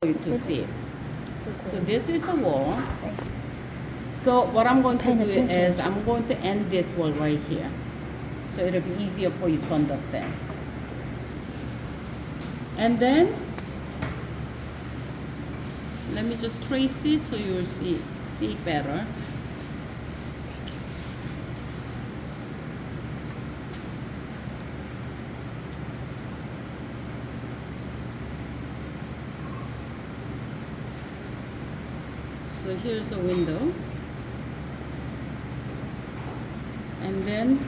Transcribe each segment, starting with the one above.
for you to see it. So this is a wall. So what I'm going to do is I'm going to end this wall right here. So it'll be easier for you to understand. And then let me just trace it so you will see better. So here's a window, and then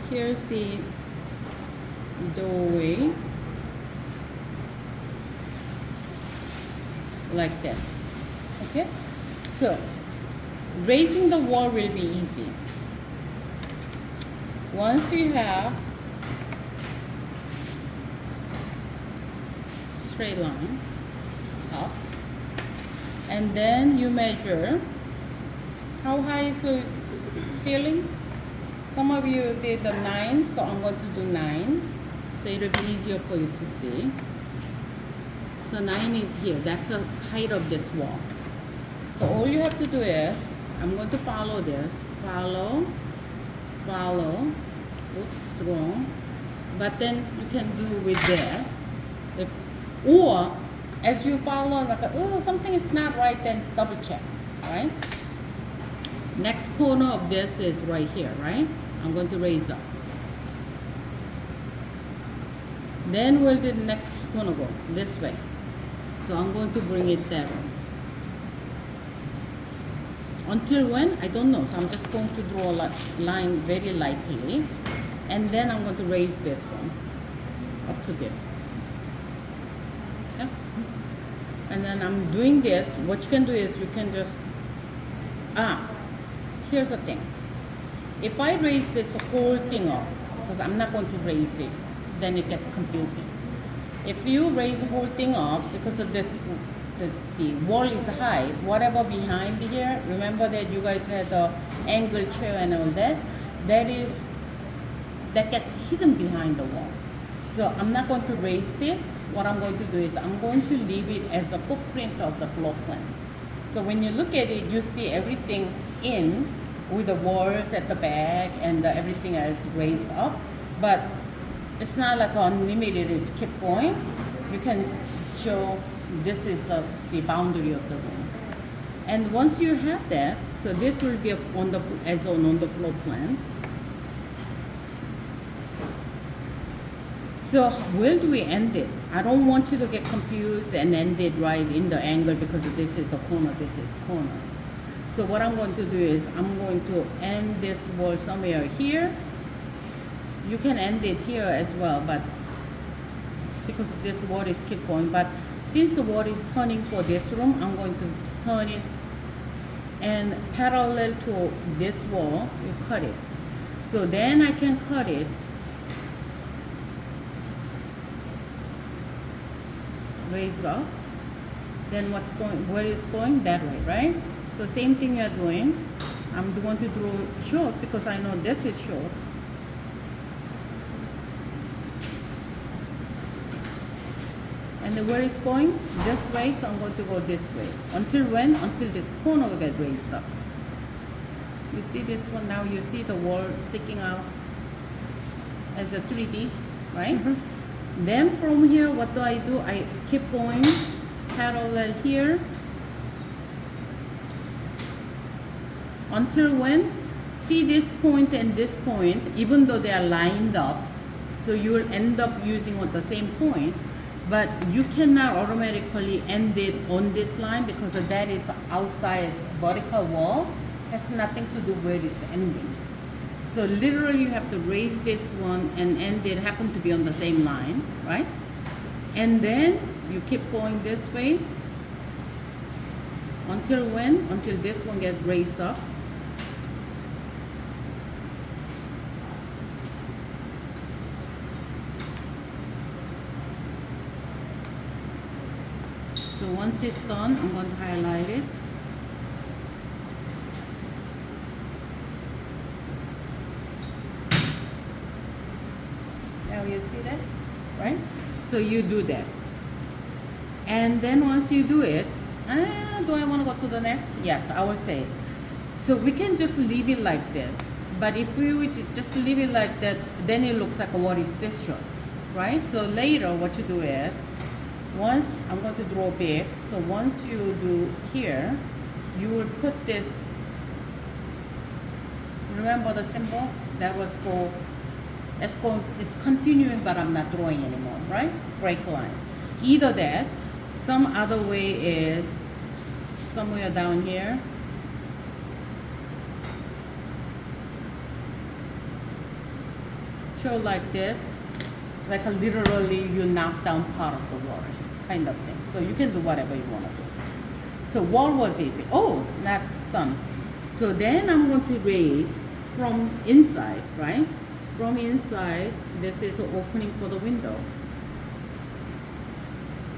here's the doorway, like this. Okay, so raising the wall will be easy. Once you have straight line up, and then you measure how high is the ceiling. Some of you did the 9, so I'm going to do 9, so it'll be easier for you to see. So 9 is here. That's the height of this wall. So all you have to do is, I'm going to follow this. Follow. Oops, wrong. But then you can do with this. Or as you follow, like, oh, something is not right, then double check, right? Next corner of this is right here, right? I'm going to raise up. Then where did the next corner go? This way. So I'm going to bring it down. Until when? I don't know. So I'm just going to draw a line very lightly. And then I'm going to raise this one up to this. Okay? And then I'm doing this. What you can do is you can just, here's the thing. If I raise this whole thing up, because I'm not going to raise it, then it gets confusing. If you raise the whole thing up, because of the wall is high, whatever behind here, remember that you guys had the angle chair and all that, that gets hidden behind the wall. So I'm not going to raise this. What I'm going to do is I'm going to leave it as a footprint of the floor plan. So when you look at it, you see everything in with the walls at the back and everything else raised up. But it's not like unlimited, it's keep going. You can show this is the boundary of the room. And once you have that, so this will be on the floor plan. So where do we end it? I don't want you to get confused and end it right in the angle because this is a corner, this is corner. So what I'm going to do is I'm going to end this wall somewhere here. You can end it here as well, but because this wall is keep going. But since the wall is turning for this room, I'm going to turn it and parallel to this wall, you cut it. So then I can cut it raised up. Then where is going? That way, right? So same thing you're doing. I'm going to draw short because I know this is short. And then where is going? This way, so I'm going to go this way. Until when? Until this corner will get raised up. You see this one now? You see the wall sticking out as a 3D, right? Mm-hmm. Then from here, what do? I keep going parallel here. Until when? See this point and this point, even though they are lined up, so you will end up using the same point, but you cannot automatically end it on this line because that is outside vertical wall, has nothing to do where it's ending. So literally you have to raise this one and end it, happen to be on the same line, right? And then you keep going this way until when? Until this one gets raised up. So once it's done, I'm going to highlight it. Now you see that, right? So you do that. And then once you do it, do I want to go to the next? Yes, I will say. So we can just leave it like this. But if we would just leave it like that, then it looks like, what is this shot, right? So later what you do is, once I'm going to draw big, so once you do here, you will put this, remember the symbol? That was for, it's continuing, but I'm not drawing anymore, right? Break line. Either that, some other way is somewhere down here. Show like this, like literally you knock down part of the walls, kind of thing. So you can do whatever you want to do. So wall was easy. Oh, not done. So then I'm going to raise from inside, right? From inside, this is an opening for the window.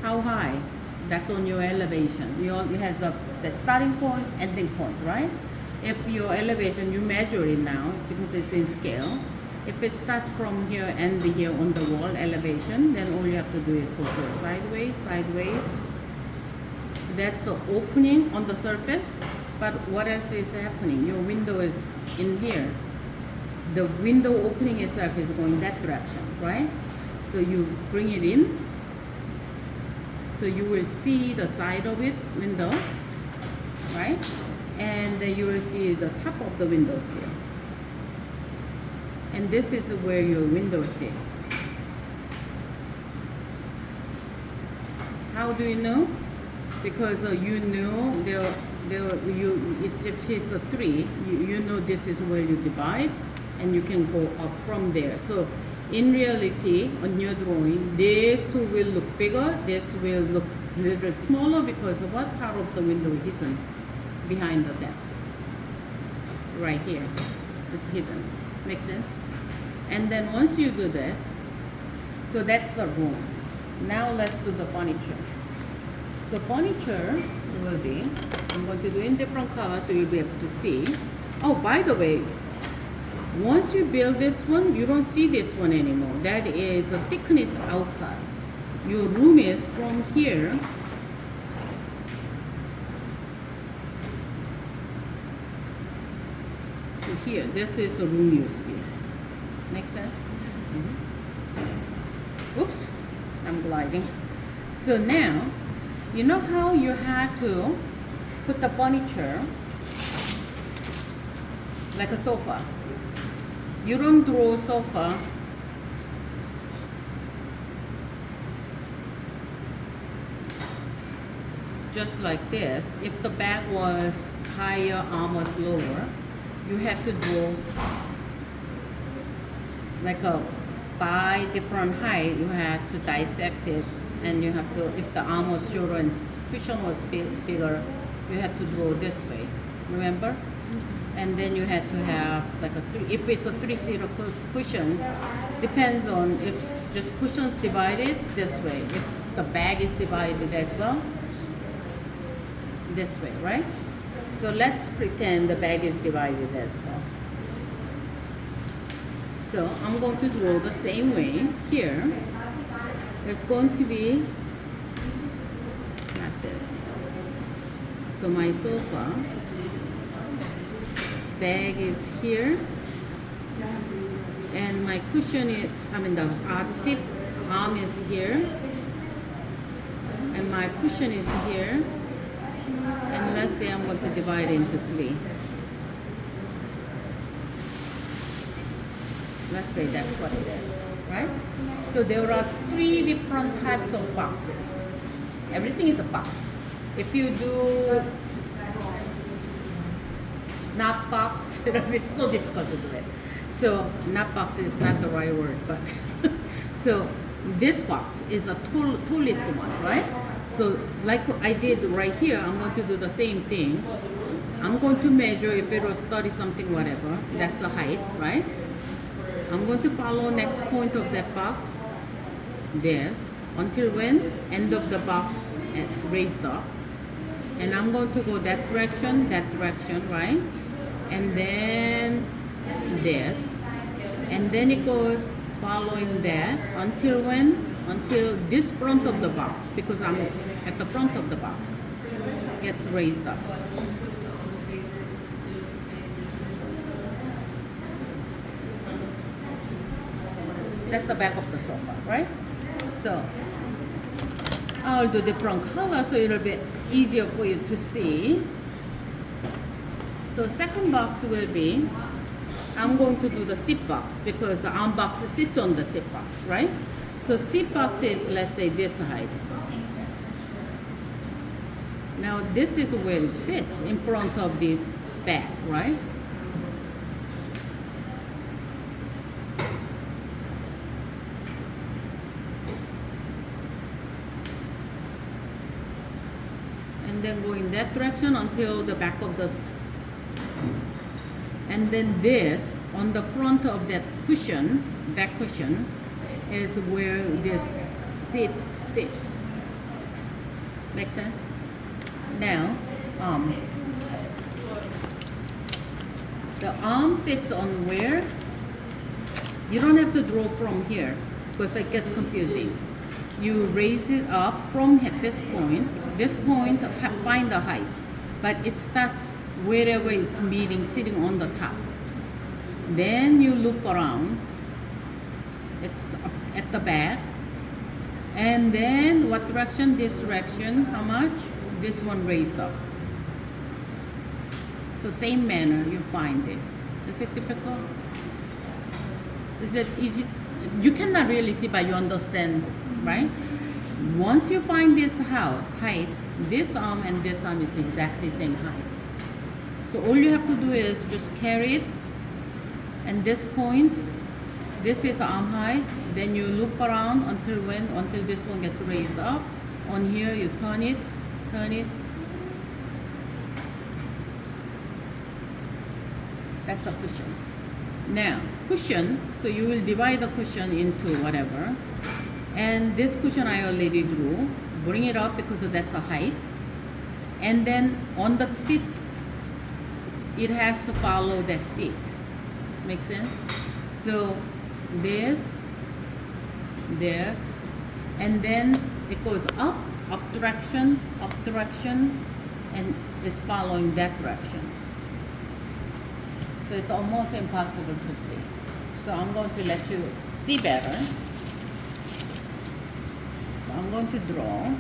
How high? That's on your elevation. You have the starting point, ending point, right? If your elevation, you measure it now because it's in scale. If it starts from here and here on the wall elevation, then all you have to do is go to sideways, sideways. That's the opening on the surface. But what else is happening? Your window is in here. The window opening itself is going that direction, right? So you bring it in. So you will see the side of it, window, right? And you will see the top of the window sill. And this is where your window sits. How do you know? Because you know if it's a 3, you know this is where you divide, and you can go up from there. So in reality, on your drawing, these two will look bigger, this will look a little bit smaller because of what part of the window isn't behind the depth. Right here, it's hidden. Make sense? And then once you do that, so that's the room. Now let's do the furniture. So furniture will be, I'm going to do in different colors so you'll be able to see. Oh, by the way, once you build this one, you don't see this one anymore. That is a thickness outside. Your room is from here to here. This is the room you see. Make sense? Mm-hmm. Oops, I'm gliding. So now, you know how you had to put the furniture like a sofa. You don't draw a sofa just like this. If the back was higher, arm was lower, you have to draw like a 5 different height. You have to dissect it, and you have to, if the arm was shorter and cushion was bigger, you have to draw this way. Remember? And then you had to have like a 3. If it's a 3-seater cushions, depends on if it's just cushions divided this way. If the bag is divided as well, this way, right? So let's pretend the bag is divided as well. So I'm going to draw the same way here. It's going to be like this. So my sofa, bag is here, and my cushion is, the art seat arm is here, and my cushion is here, and let's say I'm going to divide it into 3. Let's say that's what it is, right? So there are 3 different types of boxes. Everything is a box. If you do not box, it's so difficult to do it. So not box is not the right word, but so this box is a tallest one, right? So like I did right here, I'm going to do the same thing. I'm going to measure if it was 30 something, whatever, that's a height, right? I'm going to follow next point of that box, this, until when? End of the box raised up. And I'm going to go that direction, right? And then this. And then it goes following that until when? Until this front of the box, because I'm at the front of the box gets raised up. That's the back of the sofa, right? So I'll do different color so it'll be easier for you to see. So second box will be, I'm going to do the seat box because the arm box sits on the seat box, right? So seat box is, let's say, this height. Now this is where it sits, in front of the back, right? And then go in that direction until the back of the, and then this on the front of that cushion, back cushion, is where this seat sits. Make sense? Now, the arm sits on where, you don't have to draw from here because it gets confusing. You raise it up from this point, find the height, but it starts wherever it's meeting, sitting on the top. Then you loop around, it's up at the back, and then what direction? This direction. How much? This one raised up. So same manner you find it. Is it difficult? Is it easy? You cannot really see, but you understand, right? Once you find this height, this arm and this arm is exactly same height. So all you have to do is just carry it, and this point, this is arm height, then you loop around until this one gets raised up. On here you turn it. That's a cushion. Now, cushion, so you will divide the cushion into whatever. And this cushion I already drew. Bring it up because that's a height. And then on the seat, it has to follow that seat. Make sense? So this, and then it goes up direction, and it's following that direction. So it's almost impossible to see. So I'm going to let you see better. So I'm going to draw.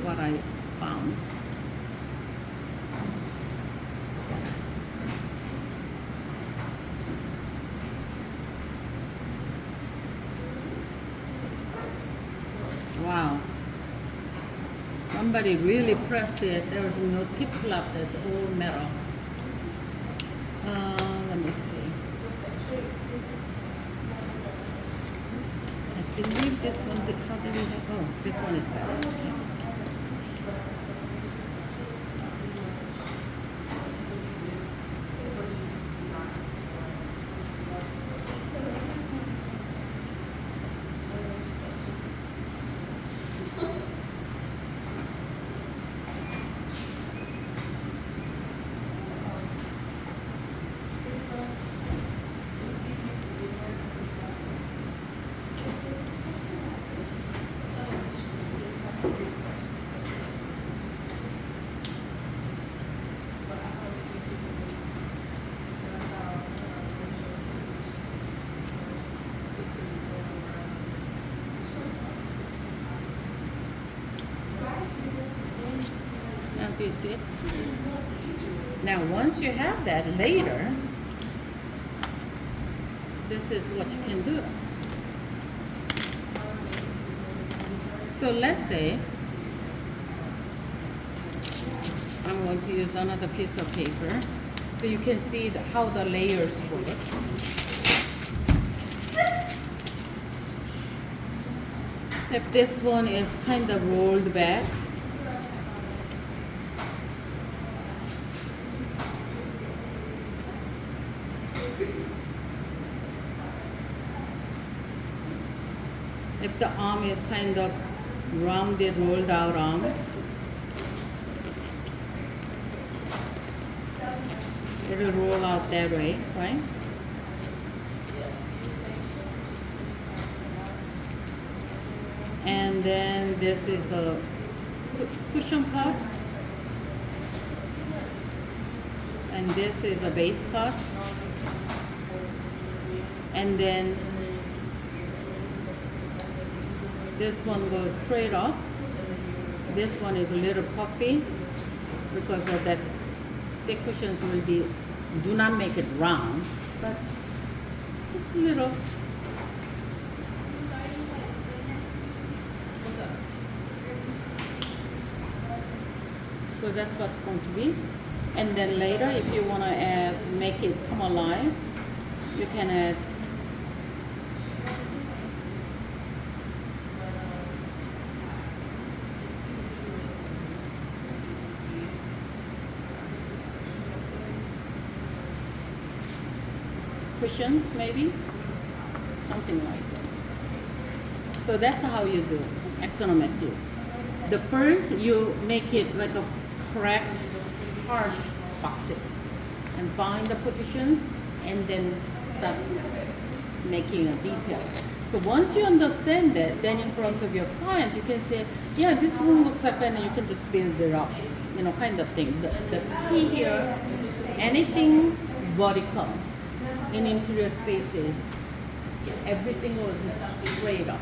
What I found. Wow. Somebody really pressed it. There was no tips left. There's all metal. Let me see. I believe this one, how do we have? Oh, this one is better. Okay. Do you see it? Now, once you have that, later, this is what you can do. So let's say I'm going to use another piece of paper so you can see how the layers work. If this one is kind of rolled back, if the arm is kind of rounded, rolled out arm, it'll roll out that way, right? And then this is a cushion part. And this is a base part. And then this one goes straight up. This one is a little puffy because of that. Seat cushions will be, do not make it round, but just a little. So that's what's going to be. And then later, if you want to add, make it come alive, you can add cushions, maybe something like that. So that's how you do isometric. The first you make it like a correct harsh boxes and find the positions and then start making a detail. So once you understand that, then in front of your client you can say, yeah, this room looks like, and you can just build it up, you know, kind of thing. The key here, anything vertical in interior spaces, everything was straight up.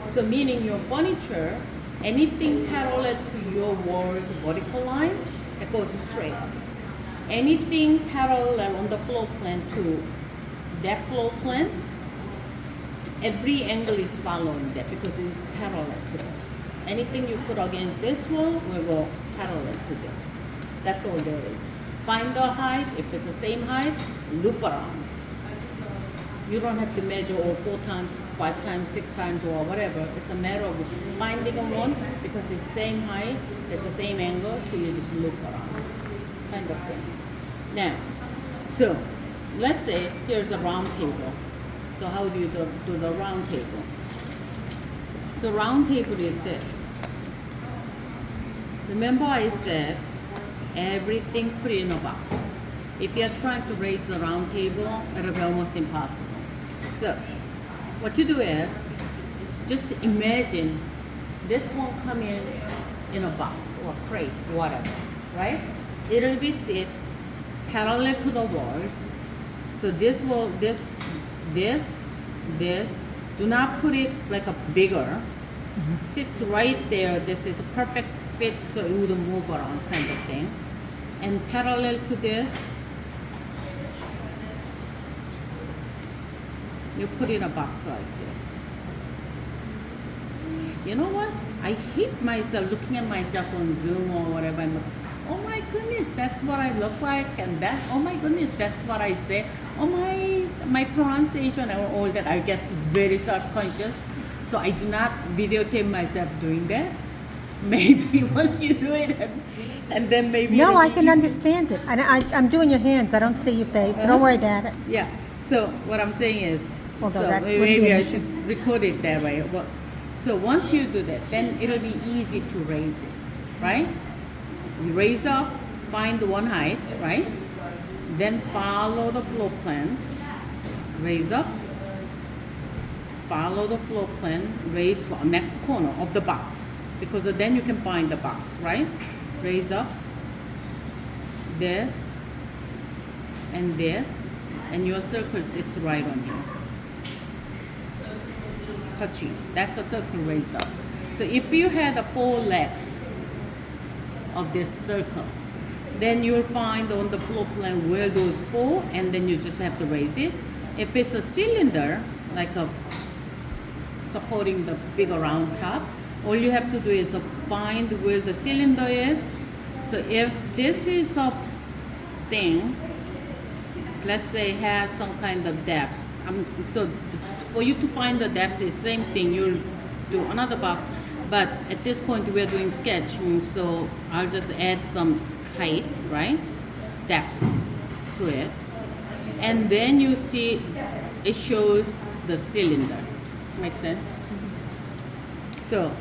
So meaning your furniture, anything parallel to your walls vertical line, it goes straight. Anything parallel on the floor plan to that floor plan, every angle is following that because it is parallel to that. Anything you put against this wall will go parallel to this. That's all there is. Find the height. If it's the same height, loop around. You don't have to measure all 4 times, 5 times, 6 times, or whatever. It's a matter of finding a one because it's the same height, it's the same angle, so you just loop around, kind of thing. Now, so let's say here's a round table. So how do you do the round table? So round table is this. Remember I said everything put in a box. If you're trying to raise the round table, it'll be almost impossible. So what you do is just imagine this won't come in a box or crate, whatever, right? It'll be sit parallel to the walls. So this will, this, do not put it like a bigger. Sits right there. This is a perfect fit, so it wouldn't move around, kind of thing. And parallel to this, you put in a box like this. You know what? I hate myself looking at myself on Zoom or whatever. I'm like, oh my goodness, that's what I look like, and that, oh my goodness, that's what I say. Oh my pronunciation and all that. I get very self-conscious, so I do not videotape myself doing that. Maybe once you do it, and then maybe. No, I can understand it. I'm doing your hands. I don't see your face. So don't worry about it. Yeah. So what I'm saying is, Although so that wouldn't maybe be an I issue. should record it that way. Well, so once you do that, then it'll be easy to raise it, right? You raise up, find the one height, right? Then follow the floor plan, raise up, follow the floor plan, raise for next corner of the box, because then you can find the box, right? Raise up, this, and your circle sits right on here. Touching. That's a circle raised up. So if you had the 4 legs of this circle, then you'll find on the floor plan where those 4, and then you just have to raise it. If it's a cylinder, like a supporting the bigger round top, all you have to do is find where the cylinder is. So if this is a thing, let's say has some kind of depth, so for you to find the depth is same thing. You'll do another box, but at this point we're doing sketch, so I'll just add some height, right, depth to it, and then you see it shows the cylinder. Make sense? So